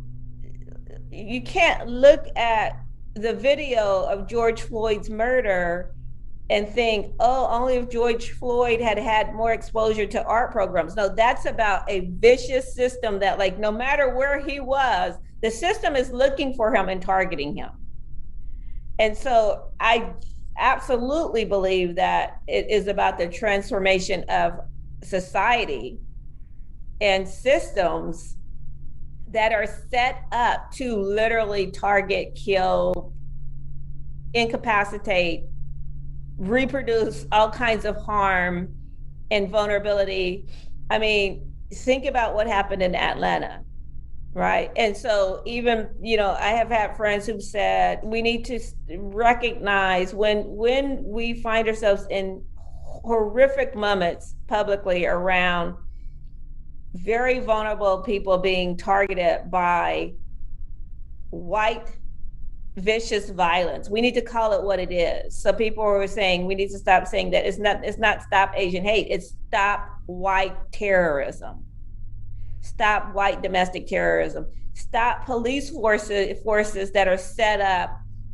look at the video of George Floyd's murder and think, oh, only if George Floyd had more exposure to art programs. No, that's about a vicious system that, like, no matter where he was, the system is looking for him and targeting him. And so I absolutely believe that it is about the transformation of society and systems that are set up to literally target, kill, incapacitate, reproduce all kinds of harm and vulnerability. I mean, think about what happened in Atlanta, right? And so even, I have had friends who've said, we need to recognize when we find ourselves in horrific moments publicly around very vulnerable people being targeted by white vicious violence. We need to call it what it is. So people were saying we need to stop saying that it's not stop Asian hate, it's stop white terrorism. Stop white domestic terrorism. Stop police forces that are set up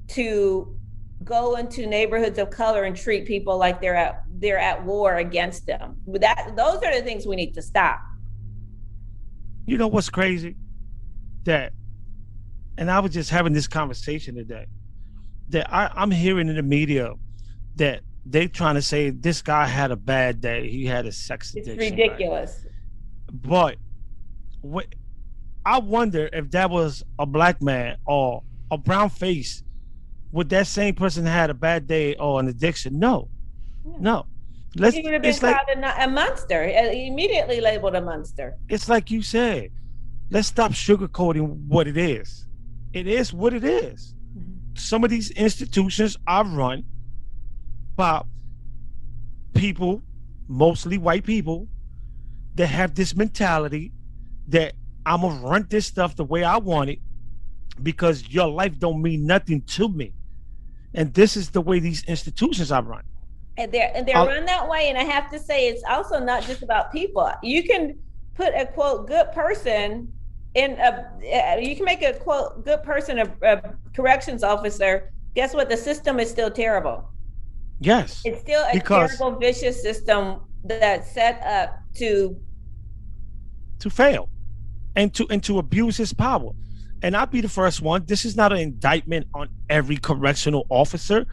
to go into neighborhoods of color and treat people like they're at war against them. Those are the things we need to stop. You know what's crazy? And I was just having this conversation today, that I'm hearing in the media that they trying to say this guy had a bad day. He had a sex addiction. It's ridiculous. Right? But I wonder if that was a black man or a brown face, would that same person had a bad day or an addiction? No. He would have been called a monster, immediately labeled a monster. It's like you said, let's stop sugarcoating what it is. It is what it is. Mm-hmm. Some of these institutions are run by people, mostly white people, that have this mentality that I'm gonna run this stuff the way I want it because your life don't mean nothing to me. And this is the way these institutions are run. And they're run that way. And I have to say, it's also not just about people. You can put a, quote, good person you can make a, quote, good person a corrections officer. Guess what? The system is still terrible. Yes. It's still a terrible, vicious system that's set up to fail and to abuse his power. And I'll be the first one. This is not an indictment on every correctional officer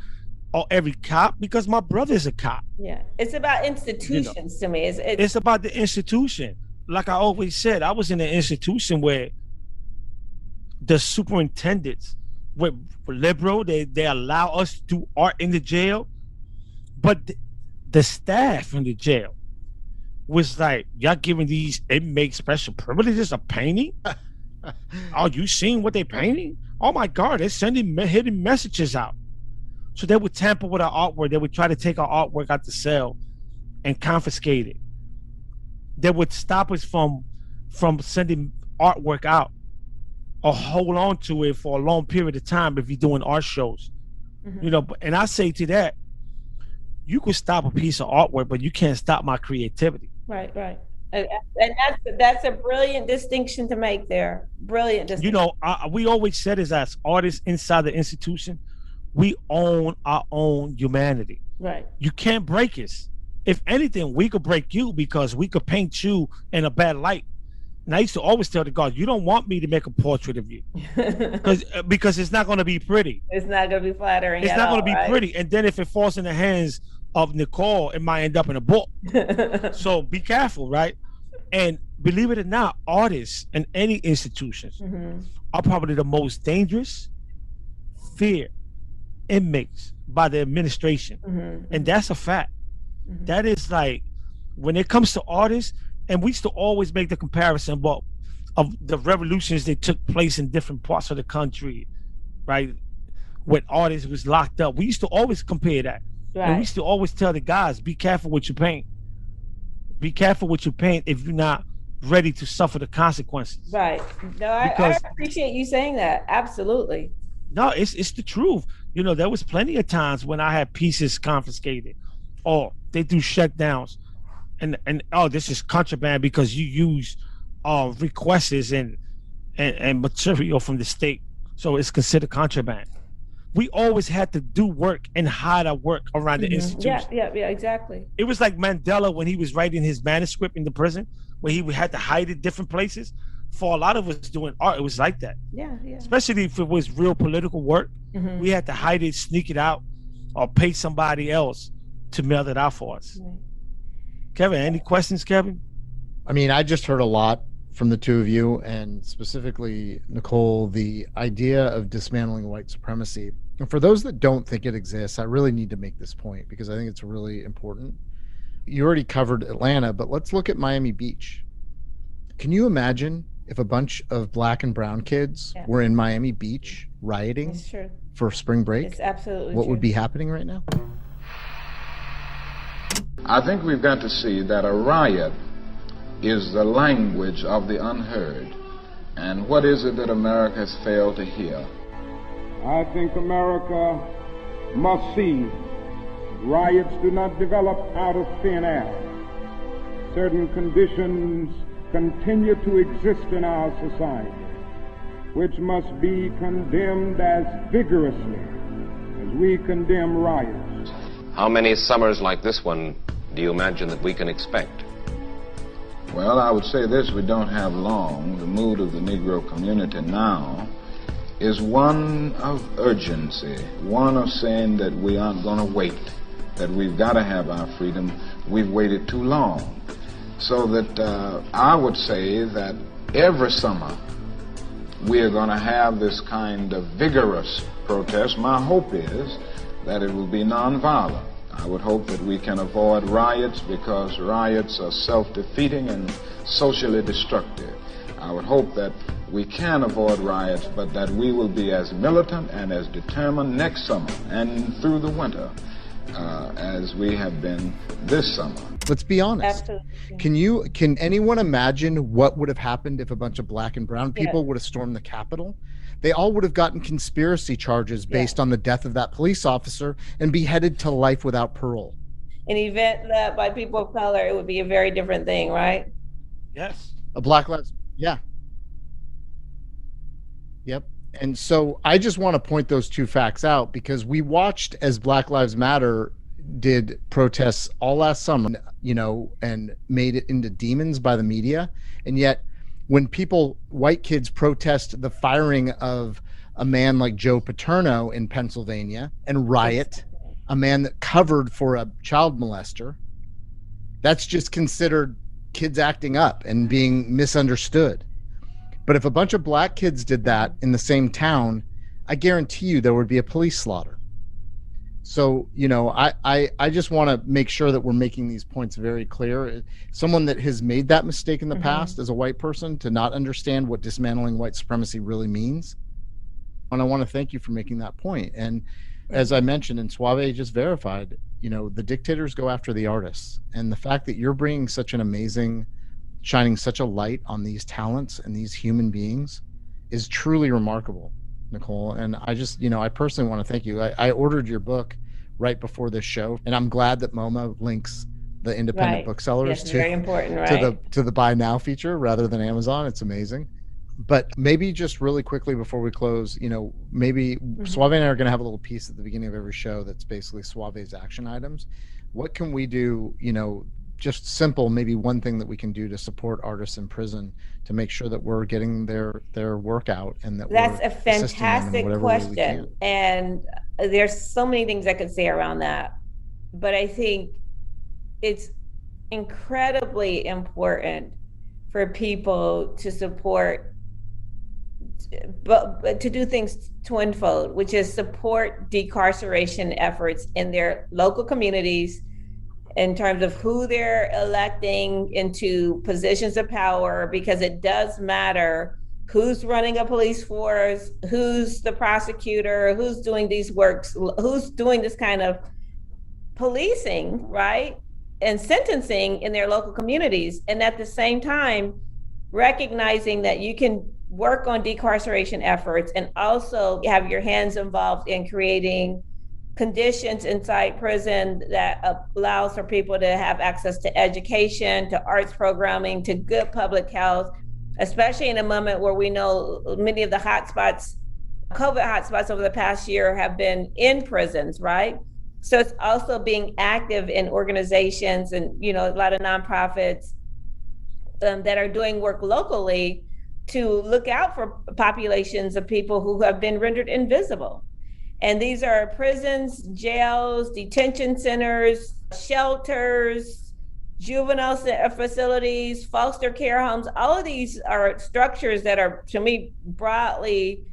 or every cop, because my brother is a cop. Yeah, it's about institutions to me. It's about the institution. Like I always said, I was in an institution where the superintendents were liberal. They allow us to do art in the jail, but the staff in the jail was like, y'all giving these inmates special privileges of painting? Are you seeing what they're painting? Oh my God, they're sending hidden messages out. So they would tamper with our artwork. They would try to take our artwork out the cell and confiscate it. They would stop us from sending artwork out or hold on to it for a long period of time if you're doing art shows. Mm-hmm. And I say to that, you could stop a piece of artwork, but you can't stop my creativity. Right. And that's a brilliant distinction to make there. Brilliant distinction. You know, we always said is as artists inside the institution, we own our own humanity. Right. You can't break us. If anything, we could break you because we could paint you in a bad light. And I used to always tell the guards, you don't want me to make a portrait of you because it's not going to be pretty. It's not going to be flattering. It's not going to be pretty. And then if it falls in the hands of Nicole, it might end up in a book. So be careful, right? And believe it or not, artists in any institutions are probably the most dangerous, feared inmates by the administration. And that's a fact. That is like, when it comes to artists, and we used to always make the comparison about of the revolutions that took place in different parts of the country, right? When artists was locked up, we used to always compare that. Right. And we used to always tell the guys, be careful what you paint. Be careful what you paint if you're not ready to suffer the consequences. Right. No, I appreciate you saying that. Absolutely. No, it's the truth. You know, there was plenty of times when I had pieces confiscated, or they do shutdowns, and oh, this is contraband because you use requests and material from the state, so it's considered contraband. We always had to do work and hide our work around the institution. Yeah, exactly. It was like Mandela when he was writing his manuscript in the prison, where he had to hide it different places. For a lot of us doing art, it was like that. Yeah. Especially if it was real political work, we had to hide it, sneak it out, or pay somebody else to mail it out for us. Right. Kevin, any questions, Kevin? I mean, I just heard a lot from the two of you, and specifically Nicole, the idea of dismantling white supremacy. And for those that don't think it exists, I really need to make this point because I think it's really important. You already covered Atlanta, but let's look at Miami Beach. Can you imagine if a bunch of black and brown kids were in Miami Beach rioting for spring break? It's absolutely what true. would be happening right now? I think we've got to see that a riot is the language of the unheard. And what is it that America has failed to hear? I think America must see riots do not develop out of thin air. Certain conditions continue to exist in our society, which must be condemned as vigorously as we condemn riots. How many summers like this one do you imagine that we can expect? Well, I would say this, we don't have long. The mood of the Negro community now is one of urgency, one of saying that we aren't going to wait, that we've got to have our freedom. We've waited too long. So that I would say that every summer we are going to have this kind of vigorous protest. My hope is that it will be nonviolent. I would hope that we can avoid riots because riots are self-defeating and socially destructive. I would hope that we can avoid riots, but that we will be as militant and as determined next summer and through the winter as we have been this summer. Let's be honest. Absolutely. Can anyone imagine what would have happened if a bunch of black and brown people would have stormed the Capitol? They all would have gotten conspiracy charges based on the death of that police officer and be headed to life without parole. An event led by people of color, it would be a very different thing, right? Yes. A Black Lives, yeah. Yep. And so I just want to point those two facts out because we watched as Black Lives Matter did protests all last summer, you know, and made it into demons by the media. And yet when white kids protest the firing of a man like Joe Paterno in Pennsylvania and riot, a man that covered for a child molester, that's just considered kids acting up and being misunderstood. But if a bunch of black kids did that in the same town, I guarantee you there would be a police slaughter. So, you know, I just want to make sure that we're making these points very clear. Someone that has made that mistake in the past as a white person to not understand what dismantling white supremacy really means. And I want to thank you for making that point. And as I mentioned, and Suave just verified, you know, the dictators go after the artists. And the fact that you're bringing such an amazing, shining such a light on these talents and these human beings is truly remarkable, Nicole. And I just, you know, I personally want to thank you. I ordered your book right before this show, and I'm glad that MoMA links the independent Right. booksellers Yes, very important, to right. the buy now feature rather than Amazon. It's amazing. But maybe just really quickly before we close, maybe Suave and I are going to have a little piece at the beginning of every show that's basically Suave's action items. What can we do, just simple, maybe one thing that we can do to support artists in prison to make sure that we're getting their work out and that That's we're a assisting them in fantastic whatever way we question. can. And there's so many things I could say around that. But I think it's incredibly important for people to support, but to do things twinfold, which is support decarceration efforts in their local communities in terms of who they're electing into positions of power, because it does matter who's running a police force, who's the prosecutor, who's doing these works, who's doing this kind of policing, right? And sentencing in their local communities. And at the same time, recognizing that you can work on decarceration efforts and also have your hands involved in creating conditions inside prison that allows for people to have access to education, to arts programming, to good public health, especially in a moment where we know many of the hotspots, COVID hotspots over the past year have been in prisons, right? So it's also being active in organizations and, a lot of nonprofits that are doing work locally to look out for populations of people who have been rendered invisible. And these are prisons, jails, detention centers, shelters, juvenile facilities, foster care homes. All of these are structures that are, to me, broadly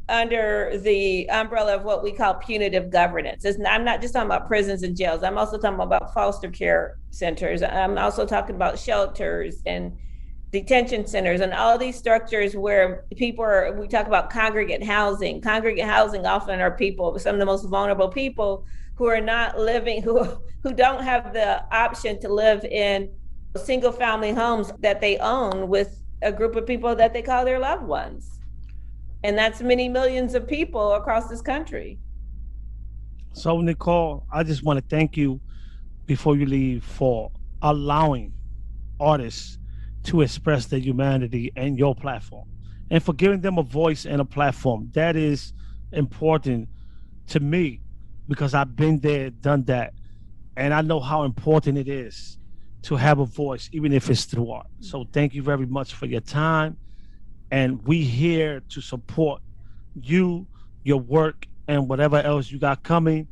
under the umbrella of what we call punitive governance. I'm not just talking about prisons and jails. I'm also talking about foster care centers. I'm also talking about shelters and detention centers and all these structures where we talk about congregate housing. Congregate housing often are people, some of the most vulnerable people who are not living, who don't have the option to live in single family homes that they own with a group of people that they call their loved ones. And that's many millions of people across this country. So, Nicole, I just want to thank you before you leave for allowing artists to express their humanity and your platform, and for giving them a voice and a platform. That is important to me because I've been there, done that, and I know how important it is to have a voice, even if it's through art. So thank you very much for your time, and we here to support you, your work, and whatever else you got coming.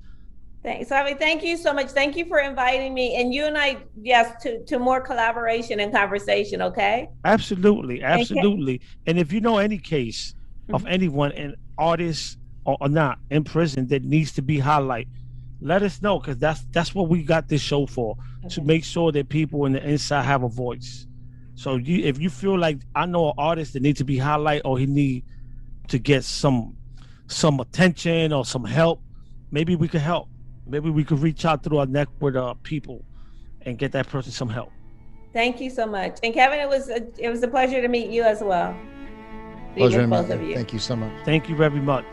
Thanks. Thank you so much. Thank you for inviting me. And you and I, yes, to more collaboration and conversation, okay? Absolutely. And if you know any case of anyone, an artist or not, in prison that needs to be highlighted, let us know, because that's what we got this show for, to make sure that people in the inside have a voice. So if you feel like I know an artist that needs to be highlighted or he need to get some attention or some help, maybe we could help. Maybe we could reach out through our network of people and get that person some help. Thank you so much. And Kevin, it was a pleasure to meet you as well. Pleasure to meet you. Thank you so much. Thank you very much.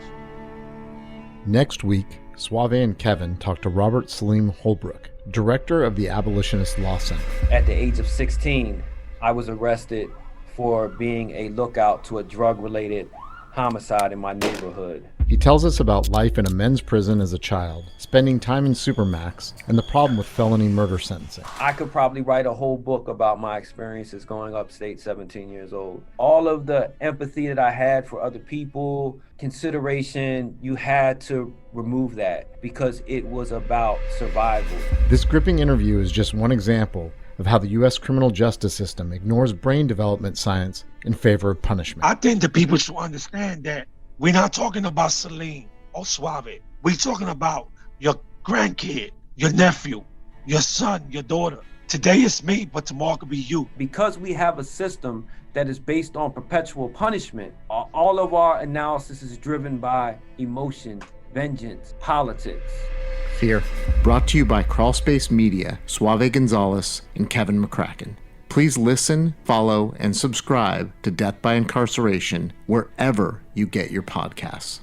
Next week, Suave and Kevin talk to Robert Salim Holbrook, director of the Abolitionist Law Center. At the age of 16, I was arrested for being a lookout to a drug-related homicide in my neighborhood. He tells us about life in a men's prison as a child, spending time in Supermax, and the problem with felony murder sentencing. I could probably write a whole book about my experiences going upstate 17 years old. All of the empathy that I had for other people, consideration, you had to remove that because it was about survival. This gripping interview is just one example of how the U.S. criminal justice system ignores brain development science in favor of punishment. I think that people should understand that we're not talking about Salim or Suave. We're talking about your grandkid, your nephew, your son, your daughter. Today it's me, but tomorrow could be you. Because we have a system that is based on perpetual punishment, all of our analysis is driven by emotion, vengeance, politics. Fear. Brought to you by Crawlspace Media, Suave Gonzalez, and Kevin McCracken. Please listen, follow, and subscribe to Death by Incarceration wherever you get your podcasts.